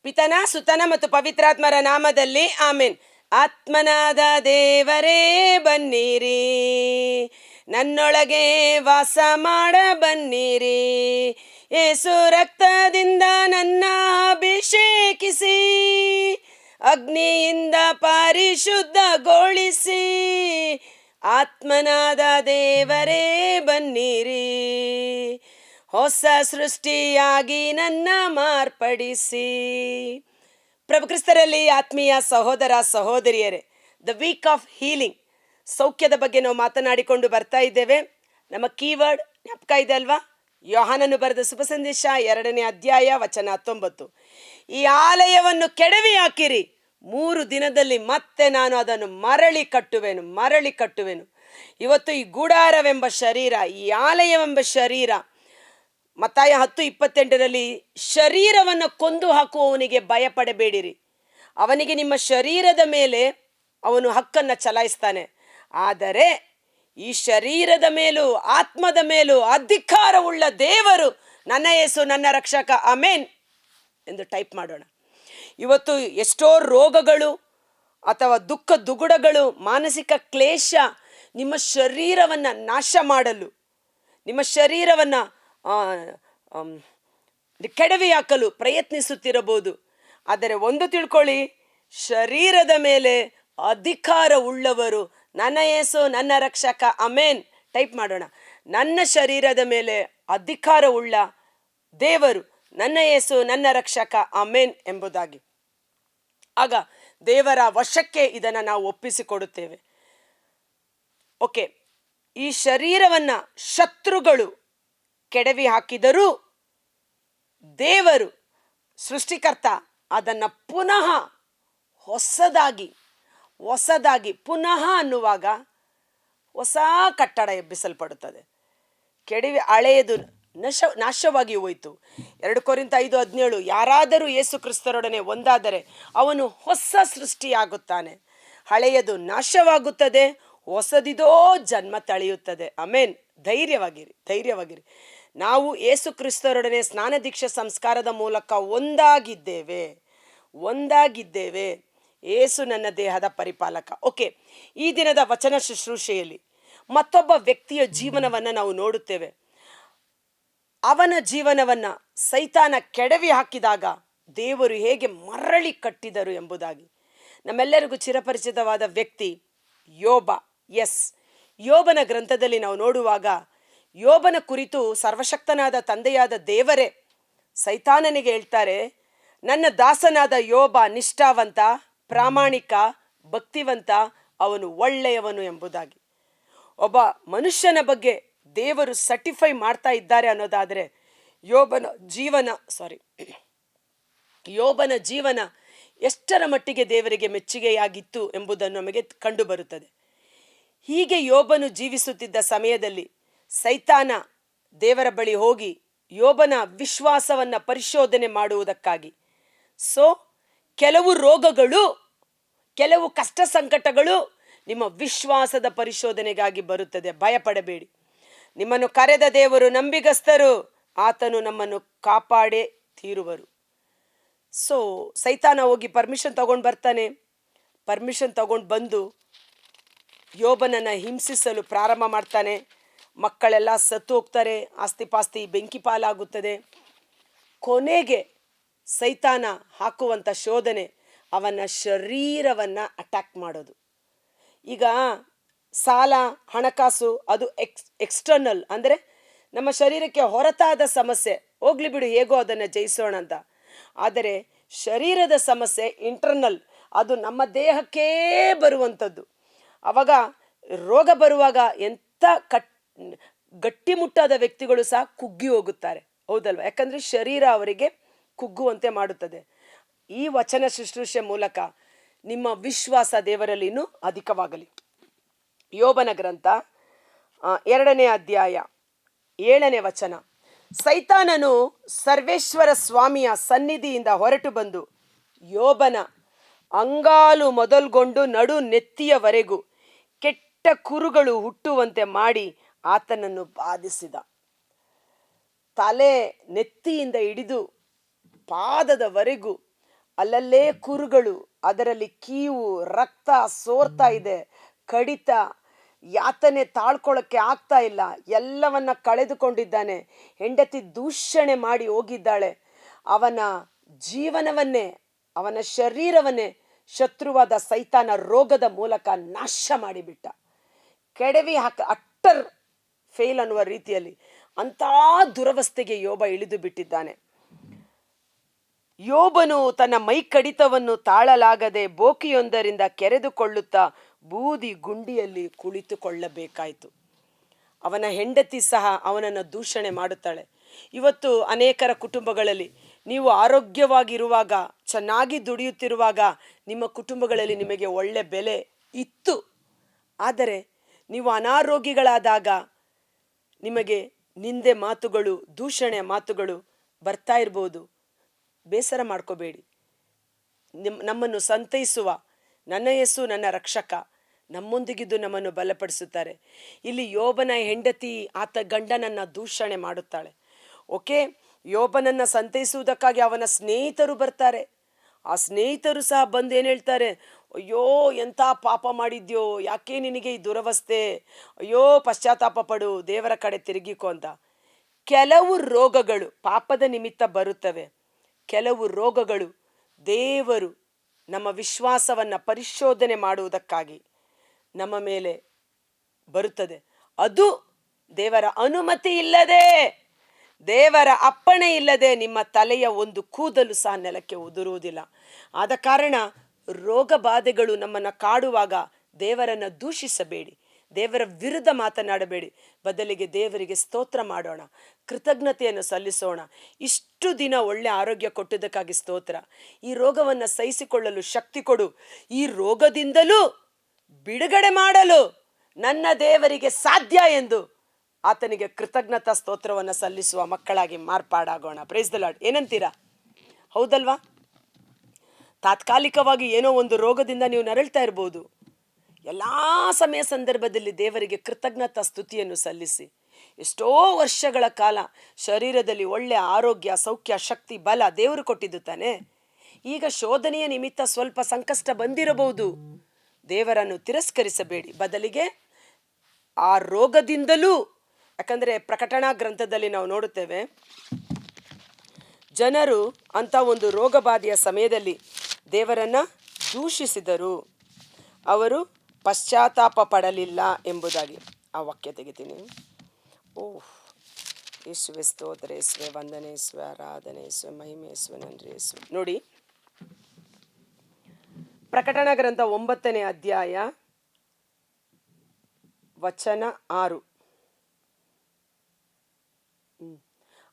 ಪಿತನ ಸುತನ ಮತ್ತು ಪವಿತ್ರಾತ್ಮರ ನಾಮದಲ್ಲಿ ಆಮೇನ್. ಆತ್ಮನಾದ ದೇವರೇ ಬನ್ನಿರಿ, ನನ್ನೊಳಗೆ ವಾಸ ಮಾಡ ಬನ್ನಿರಿ. ಯೇಸು ರಕ್ತದಿಂದ ನನ್ನ ಅಭಿಷೇಕಿಸಿ, ಅಗ್ನಿಯಿಂದ ಪರಿಶುದ್ಧಗೊಳಿಸಿ. ಆತ್ಮನಾದ ದೇವರೇ ಬನ್ನಿರಿ, ಹೊಸ ಸೃಷ್ಟಿಯಾಗಿ ನನ್ನ ಮಾರ್ಪಡಿಸಿ. ಪ್ರಭು ಕ್ರಿಸ್ತರಲ್ಲಿ ಆತ್ಮೀಯ ಸಹೋದರ ಸಹೋದರಿಯರೇ, ದ ವೀಕ್ ಆಫ್ ಹೀಲಿಂಗ್, ಸೌಖ್ಯದ ಬಗ್ಗೆ ನಾವು ಮಾತನಾಡಿಕೊಂಡು ಬರ್ತಾ ಇದ್ದೇವೆ. ನಮ್ಮ ಕೀವರ್ಡ್ ಜ್ಞಾಪಕ ಇದೆ ಅಲ್ವಾ? ಯೋಹಾನನು ಬರೆದ ಶುಭ ಸಂದೇಶ 2ನೇ ಅಧ್ಯಾಯ ವಚನ 19. ಈ ಆಲಯವನ್ನು ಕೆಡವಿ ಹಾಕಿರಿ, 3 ದಿನದಲ್ಲಿ ಮತ್ತೆ ನಾನು ಅದನ್ನು ಮರಳಿ ಕಟ್ಟುವೆನು. ಇವತ್ತು ಈ ಗುಡಾರವೆಂಬ ಶರೀರ, ಈ ಆಲಯವೆಂಬ ಶರೀರ, ಮತ್ತಾಯ 10:28 ಶರೀರವನ್ನು ಕೊಂದು ಹಾಕುವವನಿಗೆ ಭಯಪಡಬೇಡಿರಿ, ಅವನಿಗೆ ನಿಮ್ಮ ಶರೀರದ ಮೇಲೆ ಅವನು ಹಕ್ಕನ್ನು ಚಲಾಯಿಸ್ತಾನೆ, ಆದರೆ ಈ ಶರೀರದ ಮೇಲೂ ಆತ್ಮದ ಮೇಲೂ ಅಧಿಕಾರವುಳ್ಳ ದೇವರು ನನ್ನ ಯೇಸು ನನ್ನ ರಕ್ಷಕ, ಆಮೇನ್ ಎಂದು ಟೈಪ್ ಮಾಡೋಣ. ಇವತ್ತು ಎಷ್ಟೋ ರೋಗಗಳು ಅಥವಾ ದುಃಖ ದುಗುಡಗಳು, ಮಾನಸಿಕ ಕ್ಲೇಶ ನಿಮ್ಮ ಶರೀರವನ್ನು ನಾಶ ಮಾಡಲು, ನಿಮ್ಮ ಶರೀರವನ್ನು ಕೆಡವಿ ಹಾಕಲು ಪ್ರಯತ್ನಿಸುತ್ತಿರಬಹುದು. ಆದರೆ ಒಂದು ತಿಳ್ಕೊಳ್ಳಿ, ಶರೀರದ ಮೇಲೆ ಅಧಿಕಾರ ಉಳ್ಳವರು ನನ್ನ ಯೇಸು ನನ್ನ ರಕ್ಷಕ, ಆಮೇನ್ ಟೈಪ್ ಮಾಡೋಣ. ನನ್ನ ಶರೀರದ ಮೇಲೆ ಅಧಿಕಾರ ಉಳ್ಳ ದೇವರು ನನ್ನ ಯೇಸು ನನ್ನ ರಕ್ಷಕ, ಆಮೇನ್ ಎಂಬುದಾಗಿ. ಆಗ ದೇವರ ವಶಕ್ಕೆ ಇದನ್ನು ನಾವು ಒಪ್ಪಿಸಿಕೊಡುತ್ತೇವೆ. ಓಕೆ, ಈ ಶರೀರವನ್ನು ಶತ್ರುಗಳು ಕೆಡವಿ ಹಾಕಿದರೂ ದೇವರು ಸೃಷ್ಟಿಕರ್ತ ಅದನ್ನು ಪುನಃ ಹೊಸದಾಗಿ ಪುನಃ ಅನ್ನುವಾಗ ಹೊಸ ಕಟ್ಟಡ ಎಬ್ಬಿಸಲ್ಪಡುತ್ತದೆ. ಕೆಡವಿ ಹಳೆಯದು ನಾಶವಾಗಿ ಹೋಯಿತು. 2 ಕೊರಿಂಥ 5:17 ಯಾರಾದರೂ ಯೇಸು ಕ್ರಿಸ್ತರೊಡನೆ ಒಂದಾದರೆ ಅವನು ಹೊಸ ಸೃಷ್ಟಿಯಾಗುತ್ತಾನೆ, ಹಳೆಯದು ನಾಶವಾಗುತ್ತದೆ, ಹೊಸದಿದೋ ಜನ್ಮ ತಳೆಯುತ್ತದೆ. ಆಮೇನ್. ಧೈರ್ಯವಾಗಿರಿ. ನಾವು ಯೇಸು ಕ್ರಿಸ್ತರೊಡನೆ ಸ್ನಾನ ದೀಕ್ಷೆ ಸಂಸ್ಕಾರದ ಮೂಲಕ ಒಂದಾಗಿದ್ದೇವೆ. ಯೇಸು ನನ್ನ ದೇಹದ ಪರಿಪಾಲಕ. ಓಕೆ, ಈ ದಿನದ ವಚನ ಶುಶ್ರೂಷೆಯಲ್ಲಿ ಮತ್ತೊಬ್ಬ ವ್ಯಕ್ತಿಯ ಜೀವನವನ್ನು ನಾವು ನೋಡುತ್ತೇವೆ. ಅವನ ಜೀವನವನ್ನು ಸೈತಾನ ಕೆಡವಿ ಹಾಕಿದಾಗ ದೇವರು ಹೇಗೆ ಮರಳಿ ಕಟ್ಟಿದರು ಎಂಬುದಾಗಿ. ನಮ್ಮೆಲ್ಲರಿಗೂ ಚಿರಪರಿಚಿತವಾದ ವ್ಯಕ್ತಿ ಯೋಬ. ಯೋಬನ ಗ್ರಂಥದಲ್ಲಿ ನಾವು ನೋಡುವಾಗ ಯೋಬನ ಕುರಿತು ಸರ್ವಶಕ್ತನಾದ ತಂದೆಯಾದ ದೇವರೇ ಸೈತಾನನಿಗೆ ಹೇಳ್ತಾರೆ, ನನ್ನ ದಾಸನಾದ ಯೋಬ ನಿಷ್ಠಾವಂತ, ಪ್ರಾಮಾಣಿಕ, ಭಕ್ತಿವಂತ, ಅವನು ಒಳ್ಳೆಯವನು ಎಂಬುದಾಗಿ. ಒಬ್ಬ ಮನುಷ್ಯನ ಬಗ್ಗೆ ದೇವರು ಸರ್ಟಿಫೈ ಮಾಡ್ತಾ ಇದ್ದಾರೆ ಅನ್ನೋದಾದರೆ ಯೋಬನ ಜೀವನ ಎಷ್ಟರ ಮಟ್ಟಿಗೆ ದೇವರಿಗೆ ಮೆಚ್ಚುಗೆಯಾಗಿತ್ತು ಎಂಬುದನ್ನು ನಮಗೆ ಕಂಡು ಬರುತ್ತದೆ. ಹೀಗೆ ಯೋಬನು ಜೀವಿಸುತ್ತಿದ್ದ ಸಮಯದಲ್ಲಿ ಸೈತಾನ ದೇವರ ಬಳಿ ಹೋಗಿ ಯೋಬನ ವಿಶ್ವಾಸವನ್ನು ಪರಿಶೋಧನೆ ಮಾಡುವುದಕ್ಕಾಗಿ, ಕೆಲವು ರೋಗಗಳು, ಕೆಲವು ಕಷ್ಟ ಸಂಕಟಗಳು ನಿಮ್ಮ ವಿಶ್ವಾಸದ ಪರಿಶೋಧನೆಗಾಗಿ ಬರುತ್ತದೆ. ಭಯಪಡಬೇಡಿ, ನಿಮ್ಮನ್ನು ಕರೆದ ದೇವರು ನಂಬಿಗಸ್ತರು, ಆತನು ನಮ್ಮನ್ನು ಕಾಪಾಡೇ ತೀರುವರು. ಸೈತಾನ ಹೋಗಿ ಪರ್ಮಿಷನ್ ತಗೊಂಡು ಬರ್ತಾನೆ. ಪರ್ಮಿಷನ್ ತಗೊಂಡು ಬಂದು ಯೋಬನನ್ನು ಹಿಂಸಿಸಲು ಪ್ರಾರಂಭ ಮಾಡ್ತಾನೆ. ಮಕ್ಕಳೆಲ್ಲ ಸತ್ತು ಹೋಗ್ತಾರೆ, ಆಸ್ತಿ ಬೆಂಕಿ ಪಾಲಾಗುತ್ತದೆ. ಕೊನೆಗೆ ಸೈತಾನ ಹಾಕುವಂಥ ಶೋಧನೆ ಅವನ ಶರೀರವನ್ನು ಅಟ್ಯಾಕ್ ಮಾಡೋದು. ಈಗ ಸಾಲ, ಹಣಕಾಸು ಅದು ಎಕ್ಸ್ಟರ್ನಲ್, ಅಂದರೆ ನಮ್ಮ ಶರೀರಕ್ಕೆ ಹೊರತಾದ ಸಮಸ್ಯೆ, ಹೋಗ್ಲಿ ಬಿಡು ಹೇಗೋ ಅದನ್ನು ಜಯಿಸೋಣ ಅಂತ. ಆದರೆ ಶರೀರದ ಸಮಸ್ಯೆ ಇಂಟರ್ನಲ್, ಅದು ನಮ್ಮ ದೇಹಕ್ಕೇ ಬರುವಂಥದ್ದು. ಆವಾಗ ರೋಗ ಬರುವಾಗ ಎಂಥ ಗಟ್ಟಿಮುಟ್ಟಾದ ವ್ಯಕ್ತಿಗಳು ಸಹ ಕುಗ್ಗಿ ಹೋಗುತ್ತಾರೆ, ಹೌದಲ್ವ? ಯಾಕಂದರೆ ಶರೀರ ಅವರಿಗೆ ಕುಗ್ಗುವಂತೆ ಮಾಡುತ್ತದೆ. ಈ ವಚನ ಶುಶ್ರೂಷೆ ಮೂಲಕ ನಿಮ್ಮ ವಿಶ್ವಾಸ ದೇವರಲ್ಲಿ ಇನ್ನೂ ಅಧಿಕವಾಗಲಿ. ಯೋಬನ ಗ್ರಂಥ 2ನೇ ಅಧ್ಯಾಯ 7ನೇ ವಚನ. ಸೈತಾನನು ಸರ್ವೇಶ್ವರ ಸ್ವಾಮಿಯ ಸನ್ನಿಧಿಯಿಂದ ಹೊರಟು ಬಂದು ಯೋಬನ ಅಂಗಾಲು ಮೊದಲ್ಗೊಂಡು ನಡು ನೆತ್ತಿಯವರೆಗೂ ಕೆಟ್ಟ ಕುರುಗಳು ಹುಟ್ಟುವಂತೆ ಮಾಡಿ ಆತನನ್ನು ಬಾಧಿಸಿದ. ತಲೆ ನೆತ್ತಿಯಿಂದ ಹಿಡಿದು ಪಾದದವರೆಗೂ ಅಲ್ಲಲ್ಲೇ ಕುರುಗಳು, ಅದರಲ್ಲಿ ಕೀವು, ರಕ್ತ ಸೋರ್ತಾ ಇದೆ, ಕಡಿತ, ಯಾತನೆ ತಾಳ್ಕೊಳ್ಳೋಕ್ಕೆ ಆಗ್ತಾ ಇಲ್ಲ, ಎಲ್ಲವನ್ನ ಕಳೆದುಕೊಂಡಿದ್ದಾನೆ. ಹೆಂಡತಿ ದೂಷಣೆ ಮಾಡಿ ಹೋಗಿದ್ದಾಳೆ. ಅವನ ಜೀವನವನ್ನೇ, ಅವನ ಶರೀರವನ್ನೇ ಶತ್ರುವಾದ ಸೈತಾನ ರೋಗದ ಮೂಲಕ ನಾಶ ಮಾಡಿಬಿಟ್ಟ. ಕೆಡವಿ ಅಟ್ಟರ್ ಫೇಲ್ ಅನ್ನುವ ರೀತಿಯಲ್ಲಿ ಅಂಥ ದುರವಸ್ಥೆಗೆ ಯೋಬ ಇಳಿದು ಬಿಟ್ಟಿದ್ದಾನೆ. ಯೋಬನು ತನ್ನ ಮೈ ಕಡಿತವನ್ನು ತಾಳಲಾಗದೆ ಬೋಕಿಯೊಂದರಿಂದ ಕೆರೆದುಕೊಳ್ಳುತ್ತಾ ಬೂದಿ ಗುಂಡಿಯಲ್ಲಿ ಕುಳಿತುಕೊಳ್ಳಬೇಕಾಯಿತು. ಅವನ ಹೆಂಡತಿ ಸಹ ಅವನನ್ನು ದೂಷಣೆ ಮಾಡುತ್ತಾಳೆ. ಇವತ್ತು ಅನೇಕರ ಕುಟುಂಬಗಳಲ್ಲಿ ನೀವು ಆರೋಗ್ಯವಾಗಿರುವಾಗ, ಚೆನ್ನಾಗಿ ದುಡಿಯುತ್ತಿರುವಾಗ ನಿಮ್ಮ ಕುಟುಂಬಗಳಲ್ಲಿ ನಿಮಗೆ ಒಳ್ಳೆ ಬೆಲೆ ಇತ್ತು. ಆದರೆ ನೀವು ಅನಾರೋಗ್ಯಗಳಾದಾಗ ನಿಮಗೆ ನಿಂದೆ ಮಾತುಗಳು, ದೂಷಣೆ ಮಾತುಗಳು ಬರ್ತಾ ಇರ್ಬೋದು. ಬೇಸರ ಮಾಡ್ಕೋಬೇಡಿ. ನಮ್ಮನ್ನು ಸಂತೈಸುವ ನನ್ನ ಯೇಸು ನನ್ನ ರಕ್ಷಕ ನಮ್ಮೊಂದಿಗಿದ್ದು ನಮ್ಮನ್ನು ಬಲಪಡಿಸುತ್ತಾರೆ. ಇಲ್ಲಿ ಯೋಬನ ಹೆಂಡತಿ ಆತ ಗಂಡನನ್ನು ದೂಷಣೆ ಮಾಡುತ್ತಾಳೆ. ಓಕೆ, ಯೋಬನನ್ನು ಸಂತೈಸುವುದಕ್ಕಾಗಿ ಅವನ ಸ್ನೇಹಿತರು ಬರ್ತಾರೆ. ಆ ಸ್ನೇಹಿತರು ಸಹ ಬಂದು ಏನು ಹೇಳ್ತಾರೆ, ಅಯ್ಯೋ ಎಂಥ ಪಾಪ ಮಾಡಿದ್ಯೋ, ಯಾಕೆ ನಿನಗೆ ಈ ದುರವಸ್ಥೆ, ಅಯ್ಯೋ ಪಶ್ಚಾತ್ತಾಪ ಪಡು, ದೇವರ ಕಡೆ ತಿರುಗಿಕೊ ಅಂತ. ಕೆಲವು ರೋಗಗಳು ಪಾಪದ ನಿಮಿತ್ತ ಬರುತ್ತವೆ. ಕೆಲವು ರೋಗಗಳು ದೇವರು ನಮ್ಮ ವಿಶ್ವಾಸವನ್ನು ಪರಿಶೋಧನೆ ಮಾಡುವುದಕ್ಕಾಗಿ ನಮ್ಮ ಮೇಲೆ ಬರುತ್ತದೆ. ಅದು ದೇವರ ಅನುಮತಿ ಇಲ್ಲದೆ, ದೇವರ ಅಪ್ಪಣೆ ಇಲ್ಲದೆ ನಿಮ್ಮ ತಲೆಯ ಒಂದು ಕೂದಲು ಸಹ ನೆಲಕ್ಕೆ ಉದುರುವುದಿಲ್ಲ. ಆದ ಕಾರಣ ರೋಗ ಬಾಧೆಗಳು ನಮ್ಮನ್ನು ಕಾಡುವಾಗ ದೇವರನ್ನು ದೂಷಿಸಬೇಡಿ, ದೇವರ ವಿರುದ್ಧ ಮಾತನಾಡಬೇಡಿ. ಬದಲಿಗೆ ದೇವರಿಗೆ ಸ್ತೋತ್ರ ಮಾಡೋಣ, ಕೃತಜ್ಞತೆಯನ್ನು ಸಲ್ಲಿಸೋಣ. ಇಷ್ಟು ದಿನ ಒಳ್ಳೆ ಆರೋಗ್ಯ ಕೊಟ್ಟಿದ್ದಕ್ಕಾಗಿ ಸ್ತೋತ್ರ. ಈ ರೋಗವನ್ನು ಸಹಿಸಿಕೊಳ್ಳಲು ಶಕ್ತಿ ಕೊಡು. ಈ ರೋಗದಿಂದಲೂ ಬಿಡುಗಡೆ ಮಾಡಲು ನನ್ನ ದೇವರಿಗೆ ಸಾಧ್ಯ ಎಂದು ಆತನಿಗೆ ಕೃತಜ್ಞತಾ ಸ್ತೋತ್ರವನ್ನು ಸಲ್ಲಿಸುವ ಮಕ್ಕಳಾಗಿ ಮಾರ್ಪಾಡಾಗೋಣ. Praise the lord. ಏನಂತೀರಾ? ಹೌದಲ್ವಾ? ತಾತ್ಕಾಲಿಕವಾಗಿ ಏನೋ ಒಂದು ರೋಗದಿಂದ ನೀವು ನರಳ್ತಾ ಇರ್ಬೋದು. ಎಲ್ಲ ಸಮಯ ಸಂದರ್ಭದಲ್ಲಿ ದೇವರಿಗೆ ಕೃತಜ್ಞತಾ ಸ್ತುತಿಯನ್ನು ಸಲ್ಲಿಸಿ. ಎಷ್ಟೋ ವರ್ಷಗಳ ಕಾಲ ಶರೀರದಲ್ಲಿ ಒಳ್ಳೆಯ ಆರೋಗ್ಯ, ಸೌಖ್ಯ, ಶಕ್ತಿ, ಬಲ ದೇವರು ಕೊಟ್ಟಿದ್ದು ತಾನೆ. ಈಗ ಶೋಧನೆಯ ನಿಮಿತ್ತ ಸ್ವಲ್ಪ ಸಂಕಷ್ಟ ಬಂದಿರಬಹುದು. ದೇವರನ್ನು ತಿರಸ್ಕರಿಸಬೇಡಿ. ಬದಲಿಗೆ ಆ ರೋಗದಿಂದಲೂ, ಯಾಕಂದರೆ ಪ್ರಕಟಣಾ ಗ್ರಂಥದಲ್ಲಿ ನಾವು ನೋಡುತ್ತೇವೆ, ಜನರು ಅಂಥ ಒಂದು ರೋಗಬಾಧೆಯ ಸಮಯದಲ್ಲಿ ದೇವರನ್ನು ದೂಷಿಸಿದರು, ಅವರು ಪಶ್ಚಾತ್ತಾಪ ಪಡಲಿಲ್ಲ ಎಂಬುದಾಗಿ. ಆ ವಾಕ್ಯ ತೆಗಿತೀನಿ. ಯೇಸುವೆ ಸ್ತೋತ್ರ, ಯೇಸುವೆ ವಂದನೆ, ಯೇಸುವೆ ಆರಾಧನೆ, ಯೇಸುವೆ ಮಹಿಮೆ, ಯೇಸುವೆ ನನ್ರಿ, ಯೇಸುವೆ. ನೋಡಿ, ಪ್ರಕಟಣಾ ಗ್ರಂಥ 9ನೇ ಅಧ್ಯಾಯ ವಚನ 6.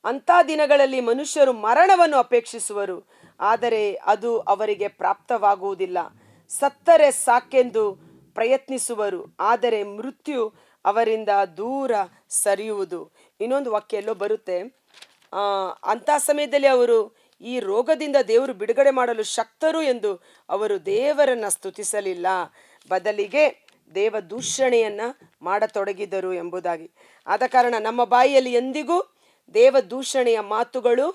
ಅಂಥ ದಿನಗಳಲ್ಲಿ ಮನುಷ್ಯರು ಮರಣವನ್ನು ಅಪೇಕ್ಷಿಸುವರು, ಆದರೆ ಅದು ಅವರಿಗೆ ಪ್ರಾಪ್ತವಾಗುವುದಿಲ್ಲ. ಸತ್ತರೆ ಸಾಕೆಂದು ಪ್ರಯತ್ನಿಸುವರು, ಆದರೆ ಮೃತ್ಯು ಅವರಿಂದ ದೂರ ಸರಿಯುವುದು. ಇನ್ನೊಂದು ವಾಕ್ಯ ಎಲ್ಲೋ ಬರುತ್ತೆ, ಅಂಥ ಸಮಯದಲ್ಲಿ ಅವರು ಈ ರೋಗದಿಂದ ದೇವರು ಬಿಡುಗಡೆ ಮಾಡಲು ಶಕ್ತರು ಎಂದು ಅವರು ದೇವರನ್ನು ಸ್ತುತಿಸಲಿಲ್ಲ, ಬದಲಿಗೆ ದೇವ ದೂಷಣೆಯನ್ನು ಮಾಡತೊಡಗಿದರು ಎಂಬುದಾಗಿ. ಆದ ಕಾರಣ ನಮ್ಮ ಬಾಯಿಯಲ್ಲಿ ಎಂದಿಗೂ ದೇವ ದೂಷಣೆಯ ಮಾತುಗಳು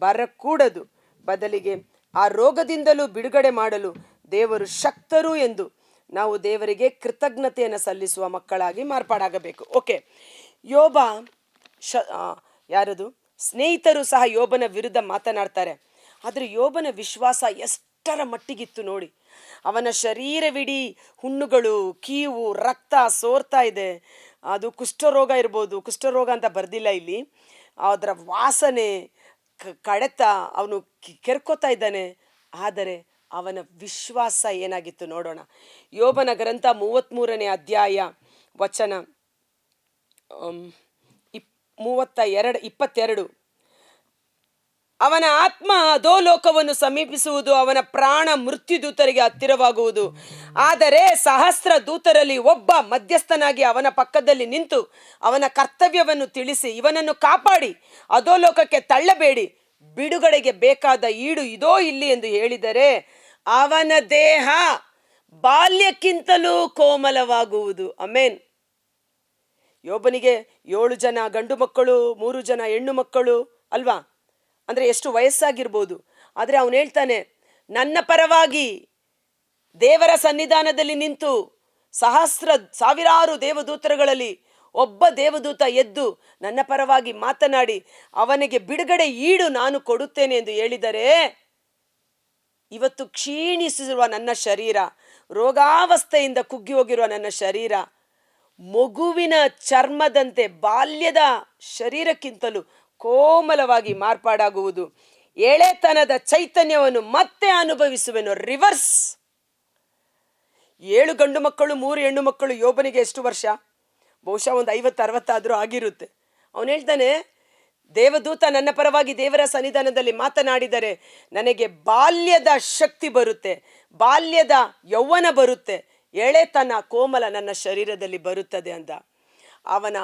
ಬರಕೂಡದು. ಬದಲಿಗೆ ಆ ರೋಗದಿಂದಲೂ ಬಿಡುಗಡೆ ಮಾಡಲು ದೇವರು ಶಕ್ತರು ಎಂದು ನಾವು ದೇವರಿಗೆ ಕೃತಜ್ಞತೆಯನ್ನು ಸಲ್ಲಿಸುವ ಮಕ್ಕಳಾಗಿ ಮಾರ್ಪಾಡಾಗಬೇಕು. ಓಕೆ, ಯೋಬ ಯಾರದು ಸ್ನೇಹಿತರು ಸಹ ಯೋಬನ ವಿರುದ್ಧ ಮಾತನಾಡ್ತಾರೆ. ಆದರೆ ಯೋಬನ ವಿಶ್ವಾಸ ಎಷ್ಟರ ಮಟ್ಟಿಗಿತ್ತು ನೋಡಿ. ಅವನ ಶರೀರವಿಡೀ ಹುಣ್ಣುಗಳು, ಕೀವು, ರಕ್ತ ಸೋರ್ತಾ ಇದೆ. ಅದು ಕುಷ್ಠರೋಗ ಇರ್ಬೋದು, ಕುಷ್ಠರೋಗ ಅಂತ ಬರ್ದಿಲ್ಲ ಇಲ್ಲಿ. ಅದರ ವಾಸನೆ, ಕಡೆತ, ಅವನು ಕೆರ್ಕೋತಾ ಇದ್ದಾನೆ. ಆದರೆ ಅವನ ವಿಶ್ವಾಸ ಏನಾಗಿತ್ತು ನೋಡೋಣ. ಯೋಬನ ಗ್ರಂಥ 33ನೇ ಅಧ್ಯಾಯ ವಚನ 22. ಅವನ ಆತ್ಮ ಅಧೋಲೋಕವನ್ನು ಸಮೀಪಿಸುವುದು, ಅವನ ಪ್ರಾಣ ಮೃತ್ಯುದೂತರಿಗೆ ಹತ್ತಿರವಾಗುವುದು. ಆದರೆ ಸಹಸ್ರ ದೂತರಲ್ಲಿ ಒಬ್ಬ ಮಧ್ಯಸ್ಥನಾಗಿ ಅವನ ಪಕ್ಕದಲ್ಲಿ ನಿಂತು ಅವನ ಕರ್ತವ್ಯವನ್ನು ತಿಳಿಸಿ, ಇವನನ್ನು ಕಾಪಾಡಿ ಅಧೋಲೋಕಕ್ಕೆ ತಳ್ಳಬೇಡಿ, ಬಿಡುಗಡೆಗೆ ಬೇಕಾದ ಈಡು ಇದೋ ಇಲ್ಲಿ ಎಂದು ಹೇಳಿದರೆ ಅವನ ದೇಹ ಬಾಲ್ಯಕ್ಕಿಂತಲೂ ಕೋಮಲವಾಗುವುದು. ಆಮೆನ್. ಯೋಬನಿಗೆ 7 ಜನ ಗಂಡು ಮಕ್ಕಳು, 3 ಜನ ಹೆಣ್ಣು ಮಕ್ಕಳು ಅಲ್ವಾ? ಅಂದರೆ ಎಷ್ಟು ವಯಸ್ಸಾಗಿರ್ಬೋದು. ಆದರೆ ಅವನು ಹೇಳ್ತಾನೆ, ನನ್ನ ಪರವಾಗಿ ದೇವರ ಸನ್ನಿಧಾನದಲ್ಲಿ ನಿಂತು ಸಾವಿರಾರು ದೇವದೂತರುಗಳಲ್ಲಿ ಒಬ್ಬ ದೇವದೂತ ಎದ್ದು ನನ್ನ ಪರವಾಗಿ ಮಾತನಾಡಿ ಅವನಿಗೆ ಬಿಡುಗಡೆ ಈಡು ನಾನು ಕೊಡುತ್ತೇನೆ ಎಂದು ಹೇಳಿದರೆ, ಇವತ್ತು ಕ್ಷೀಣಿಸಿರುವ ನನ್ನ ಶರೀರ, ರೋಗಾವಸ್ಥೆಯಿಂದ ಕುಗ್ಗಿ ಹೋಗಿರುವ ನನ್ನ ಶರೀರ ಮಗುವಿನ ಚರ್ಮದಂತೆ ಬಾಲ್ಯದ ಶರೀರಕ್ಕಿಂತಲೂ ಕೋಮಲವಾಗಿ ಮಾರ್ಪಾಡಾಗುವುದು. ಎಳೆತನದ ಚೈತನ್ಯವನ್ನು ಮತ್ತೆ ಅನುಭವಿಸುವೆನು. ರಿವರ್ಸ್. 7 ಗಂಡು ಮಕ್ಕಳು 3 ಹೆಣ್ಣು ಮಕ್ಕಳು. ಯೋಬನಿಗೆ ಎಷ್ಟು ವರ್ಷ? ಬಹುಶಃ ಒಂದು 50-60 ಆದರೂ ಆಗಿರುತ್ತೆ. ಅವನು ಹೇಳ್ತಾನೆ, ದೇವದೂತ ನನ್ನ ಪರವಾಗಿ ದೇವರ ಸನ್ನಿಧಾನದಲ್ಲಿ ಮಾತನಾಡಿದರೆ ನನಗೆ ಬಾಲ್ಯದ ಶಕ್ತಿ ಬರುತ್ತೆ, ಬಾಲ್ಯದ ಯೌವನ ಬರುತ್ತೆ, ಎಳೆತನ ಕೋಮಲ ನನ್ನ ಶರೀರದಲ್ಲಿ ಬರುತ್ತದೆ ಅಂತ. ಅವನ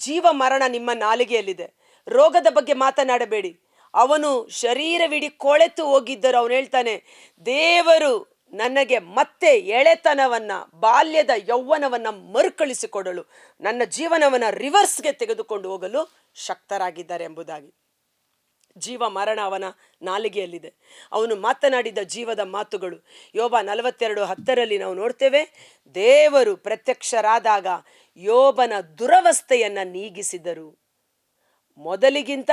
ಜೀವ ಮರಣ ನಿಮ್ಮ ನಾಲಿಗೆಯಲ್ಲಿದೆ. ರೋಗದ ಬಗ್ಗೆ ಮಾತನಾಡಬೇಡಿ. ಅವನು ಶರೀರವಿಡೀ ಕೊಳೆತು ಹೋಗಿದ್ದರು. ಅವನು ಹೇಳ್ತಾನೆ, ದೇವರು ನನಗೆ ಮತ್ತೆ ಎಳೆತನವನ್ನ, ಬಾಲ್ಯದ ಯೌವನವನ್ನ ಮರುಕಳಿಸಿಕೊಡಲು, ನನ್ನ ಜೀವನವನ್ನ ರಿವರ್ಸ್ಗೆ ತೆಗೆದುಕೊಂಡು ಹೋಗಲು ಶಕ್ತರಾಗಿದ್ದಾರೆ ಎಂಬುದಾಗಿ. ಜೀವ ಮರಣ ಅವನ ನಾಲಿಗೆಯಲ್ಲಿದೆ. ಅವನು ಮಾತನಾಡಿದ ಜೀವದ ಮಾತುಗಳು. ಯೋಬ 42:10 ನಾವು ನೋಡ್ತೇವೆ, ದೇವರು ಪ್ರತ್ಯಕ್ಷರಾದಾಗ ಯೋಬನ ದುರವಸ್ಥೆಯನ್ನ ನೀಗಿಸಿದರು. ಮೊದಲಿಗಿಂತ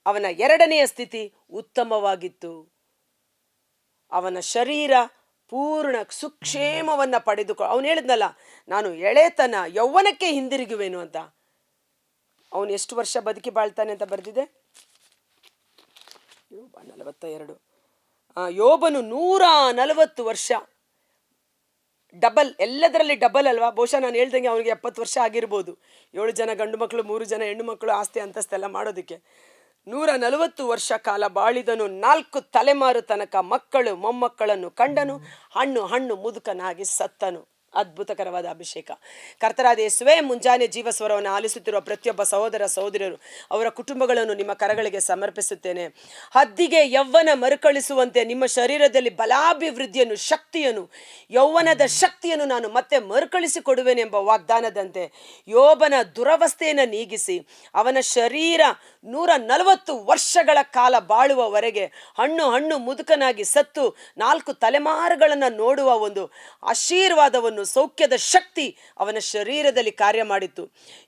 ಅವನ 2ನೆಯ ಸ್ಥಿತಿ ಉತ್ತಮವಾಗಿತ್ತು. ಅವನ ಶರೀರ ಪೂರ್ಣ ಸುಕ್ಷೇಮವನ್ನ ಅವನು ಹೇಳಿದ್ನಲ್ಲ, ನಾನು ಎಳೆತನ ಯೌವನಕ್ಕೆ ಹಿಂದಿರುಗುವೆನು ಅಂತ. ಅವನು ಎಷ್ಟು ವರ್ಷ ಬದುಕಿ ಬಾಳ್ತಾನೆ ಅಂತ ಬರೆದಿದೆ ಯೋಬ 42. ಯೋಬನು 140 ವರ್ಷ. ಡಬಲ್, ಎಲ್ಲದರಲ್ಲಿ ಡಬಲ್ ಅಲ್ವಾ? ಬಹುಶಃ ನಾನು ಹೇಳ್ದಂಗೆ ಅವನಿಗೆ 70 ವರ್ಷ ಆಗಿರ್ಬೋದು. 7 ಜನ ಗಂಡು ಮಕ್ಕಳು 3 ಜನ ಹೆಣ್ಣು ಮಕ್ಕಳು, ಆಸ್ತಿ ಅಂತಸ್ತೆಲ್ಲ ಮಾಡೋದಕ್ಕೆ 140 ವರ್ಷ ಕಾಲ ಬಾಳಿದನು. 4 ತಲೆಮಾರು ತನಕ ಮಕ್ಕಳು ಮೊಮ್ಮಕ್ಕಳನ್ನು ಕಂಡನು. ಹಣ್ಣು ಮುದುಕನಾಗಿ ಸತ್ತನು. ಅದ್ಭುತಕರವಾದ ಅಭಿಷೇಕ. ಕರ್ತರಾದ ಯೇಸುವೇ, ಮುಂಜಾನೆ ಜೀವಸ್ವರವನ್ನು ಆಲಿಸುತ್ತಿರುವ ಪ್ರತಿಯೊಬ್ಬ ಸಹೋದರ ಸಹೋದರಿಯರು, ಅವರ ಕುಟುಂಬಗಳನ್ನು ನಿಮ್ಮ ಕರಗಳಿಗೆ ಸಮರ್ಪಿಸುತ್ತೇನೆ. ಹದ್ದಿಗೆ ಯೌವನ ಮರುಕಳಿಸುವಂತೆ ನಿಮ್ಮ ಶರೀರದಲ್ಲಿ ಬಲಾಭಿವೃದ್ಧಿಯನ್ನು, ಶಕ್ತಿಯನ್ನು, ಯೌವನದ ಶಕ್ತಿಯನ್ನು ನಾನು ಮತ್ತೆ ಮರುಕಳಿಸಿ ಕೊಡುವೆನೆಂಬ ವಾಗ್ದಾನದಂತೆ ಯೋಬನ ದುರವಸ್ಥೆಯನ್ನು ನೀಗಿಸಿ ಅವನ ಶರೀರ 140 ವರ್ಷಗಳ ಕಾಲ ಬಾಳುವವರೆಗೆ ಹಣ್ಣು ಮುದುಕನಾಗಿ ಸತ್ತು 4 ತಲೆಮಾರುಗಳನ್ನು ನೋಡುವ ಒಂದು ಆಶೀರ್ವಾದವನ್ನು, ಸೌಖ್ಯದ ಶಕ್ತಿ ಅವನ ಶರೀರದಲ್ಲಿ ಕಾರ್ಯ ಮಾಡಿತ್ತು.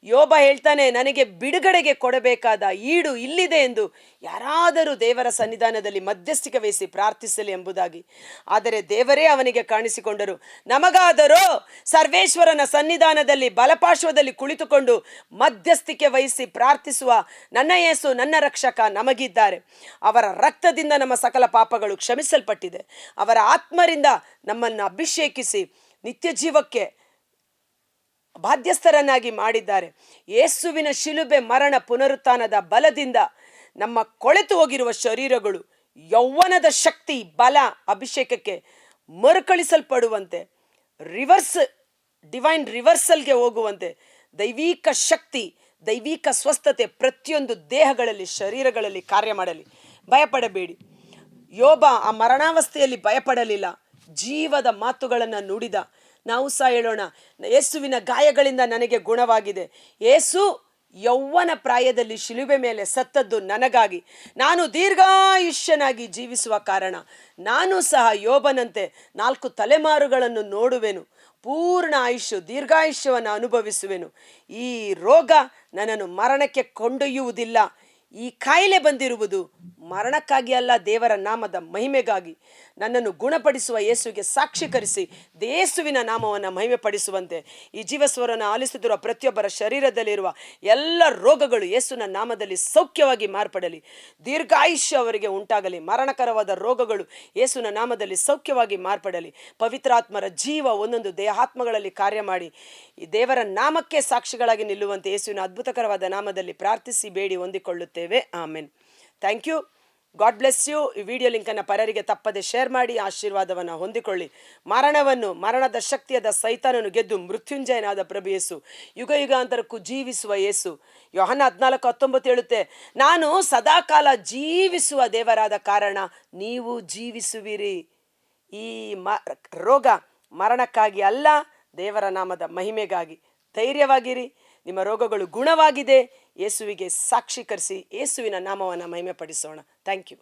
ಯೋಬ ಹೇಳ್ತಾನೆ, ನನಗೆ ಬಿಡುಗಡೆಗೆ ಕೊಡಬೇಕಾದ ಈಡು ಇಲ್ಲಿದೆ ಎಂದು ಯಾರಾದರೂ ದೇವರ ಸನ್ನಿಧಾನದಲ್ಲಿ ಮಧ್ಯಸ್ಥಿಕೆ ವಹಿಸಿ ಪ್ರಾರ್ಥಿಸಲಿ ಎಂಬುದಾಗಿ. ಆದರೆ ದೇವರೇ ಅವನಿಗೆ ಕಾಣಿಸಿಕೊಂಡರು. ನಮಗಾದರೂ ಸರ್ವೇಶ್ವರನ ಸನ್ನಿಧಾನದಲ್ಲಿ ಬಲಪಾರ್ಶ್ವದಲ್ಲಿ ಕುಳಿತುಕೊಂಡು ಮಧ್ಯಸ್ಥಿಕೆ ವಹಿಸಿ ಪ್ರಾರ್ಥಿಸುವ ನನ್ನ ಯೇಸು, ನನ್ನ ರಕ್ಷಕ ನಮಗಿದ್ದಾರೆ. ಅವರ ರಕ್ತದಿಂದ ನಮ್ಮ ಸಕಲ ಪಾಪಗಳು ಕ್ಷಮಿಸಲ್ಪಟ್ಟಿದೆ. ಅವರ ಆತ್ಮರಿಂದ ನಮ್ಮನ್ನು ಅಭಿಷೇಕಿಸಿ ನಿತ್ಯ ಜೀವಕ್ಕೆ ಬಾಧ್ಯಸ್ಥರನ್ನಾಗಿ ಮಾಡಿದ್ದಾರೆ. ಯೇಸುವಿನ ಶಿಲುಬೆ ಮರಣ ಪುನರುತ್ಥಾನದ ಬಲದಿಂದ ನಮ್ಮ ಕೊಳೆತು ಹೋಗಿರುವ ಶರೀರಗಳು ಯೌವನದ ಶಕ್ತಿ, ಬಲ, ಅಭಿಷೇಕಕ್ಕೆ ಮರುಕಳಿಸಲ್ಪಡುವಂತೆ, ಡಿವೈನ್ ರಿವರ್ಸಲ್ಗೆ ಹೋಗುವಂತೆ ದೈವಿಕ ಶಕ್ತಿ, ದೈವಿಕ ಸ್ವಸ್ಥತೆ ಪ್ರತಿಯೊಂದು ದೇಹಗಳಲ್ಲಿ, ಶರೀರಗಳಲ್ಲಿ ಕಾರ್ಯ ಮಾಡಲಿ. ಭಯಪಡಬೇಡಿ. ಯೋಬ ಆ ಮರಣಾವಸ್ಥೆಯಲ್ಲಿ ಭಯಪಡಲಿಲ್ಲ. ಜೀವದ ಮಾತುಗಳನ್ನು ನುಡಿದ. ನಾವು ಸಹ ಹೇಳೋಣ, ಯೇಸುವಿನ ಗಾಯಗಳಿಂದ ನನಗೆ ಗುಣವಾಗಿದೆ. ಯೇಸು ಯೌವನ ಪ್ರಾಯದಲ್ಲಿ ಶಿಲುಬೆ ಮೇಲೆ ಸತ್ತದ್ದು ನನಗಾಗಿ. ನಾನು ದೀರ್ಘಾಯುಷ್ಯನಾಗಿ ಜೀವಿಸುವ ಕಾರಣ ನಾನು ಸಹ ಯೋಬನಂತೆ 4 ತಲೆಮಾರುಗಳನ್ನು ನೋಡುವೆನು. ಪೂರ್ಣ ಆಯುಷ್ಯ, ದೀರ್ಘಾಯುಷ್ಯವನ್ನು ಅನುಭವಿಸುವೆನು. ಈ ರೋಗ ನನ್ನನ್ನು ಮರಣಕ್ಕೆ ಕೊಂಡೊಯ್ಯುವುದಿಲ್ಲ. ಈ ಕಾಯಿಲೆ ಬಂದಿರುವುದು ಮರಣಕ್ಕಾಗಿ ಅಲ್ಲ, ದೇವರ ನಾಮದ ಮಹಿಮೆಗಾಗಿ. ನನ್ನನ್ನು ಗುಣಪಡಿಸುವ ಯೇಸುವಿಗೆ ಸಾಕ್ಷೀಕರಿಸಿ ಯೇಸುವಿನ ನಾಮವನ್ನು ಮಹಿಮೆ ಪಡಿಸುವಂತೆ ಈ ಜೀವಸ್ವರನ ಆಲಿಸುತ್ತಿರುವ ಪ್ರತಿಯೊಬ್ಬರ ಶರೀರದಲ್ಲಿರುವ ಎಲ್ಲ ರೋಗಗಳು ಯೇಸುವಿನ ನಾಮದಲ್ಲಿ ಸೌಖ್ಯವಾಗಿ ಮಾರ್ಪಡಲಿ. ದೀರ್ಘಾಯುಷ್ಯ ಅವರಿಗೆ ಉಂಟಾಗಲಿ. ಮರಣಕರವಾದ ರೋಗಗಳು ಯೇಸುವಿನ ನಾಮದಲ್ಲಿ ಸೌಖ್ಯವಾಗಿ ಮಾರ್ಪಡಲಿ. ಪವಿತ್ರಾತ್ಮರ ಜೀವ ಒಂದೊಂದು ದೇಹಾತ್ಮಗಳಲ್ಲಿ ಕಾರ್ಯ ಮಾಡಿ ಈ ದೇವರ ನಾಮಕ್ಕೆ ಸಾಕ್ಷಿಗಳಾಗಿ ನಿಲ್ಲುವಂತೆ ಯೇಸುವಿನ ಅದ್ಭುತಕರವಾದ ನಾಮದಲ್ಲಿ ಪ್ರಾರ್ಥಿಸಿ ಬೇಡಿ ಹೊಂದಿಕೊಳ್ಳುತ್ತೇವೆ. Amen. Thank you. God bless you. ಈ ವಿಡಿಯೋ ಲಿಂಕನ್ನು ಪರರಿಗೆ ತಪ್ಪದೆ ಶೇರ್ ಮಾಡಿ ಆಶೀರ್ವಾದವನ್ನು ಹೊಂದಿಕೊಳ್ಳಿ. ಮರಣದ ಶಕ್ತಿಯಾದ ಸೈತಾನನು ಗೆದ್ದು ಮೃತ್ಯುಂಜಯನಾದ ಪ್ರಭು ಯೇಸು ಯುಗ ಯುಗಾಂತರಕ್ಕೂ ಜೀವಿಸುವ ಯೇಸು. ಯೋಹನ್ನ 14:19 ಹೇಳುತ್ತೆ, ನಾನು ಸದಾಕಾಲ ಜೀವಿಸುವ ದೇವರಾದ ಕಾರಣ ನೀವು ಜೀವಿಸುವಿರಿ. ಈ ರೋಗ ಮರಣಕ್ಕಾಗಿ ಅಲ್ಲ, ದೇವರ ನಾಮದ ಮಹಿಮೆಗಾಗಿ. ಧೈರ್ಯವಾಗಿರಿ. ನಿಮ್ಮ ರೋಗಗಳು ಗುಣವಾಗಿದೆ. ಯೇಸುವಿಗೆ ಸಾಕ್ಷೀಕರಿಸಿ ಯೇಸುವಿನ ನಾಮವನ್ನು ಮಹಿಮೆ ಪಡಿಸೋಣ. Thank you.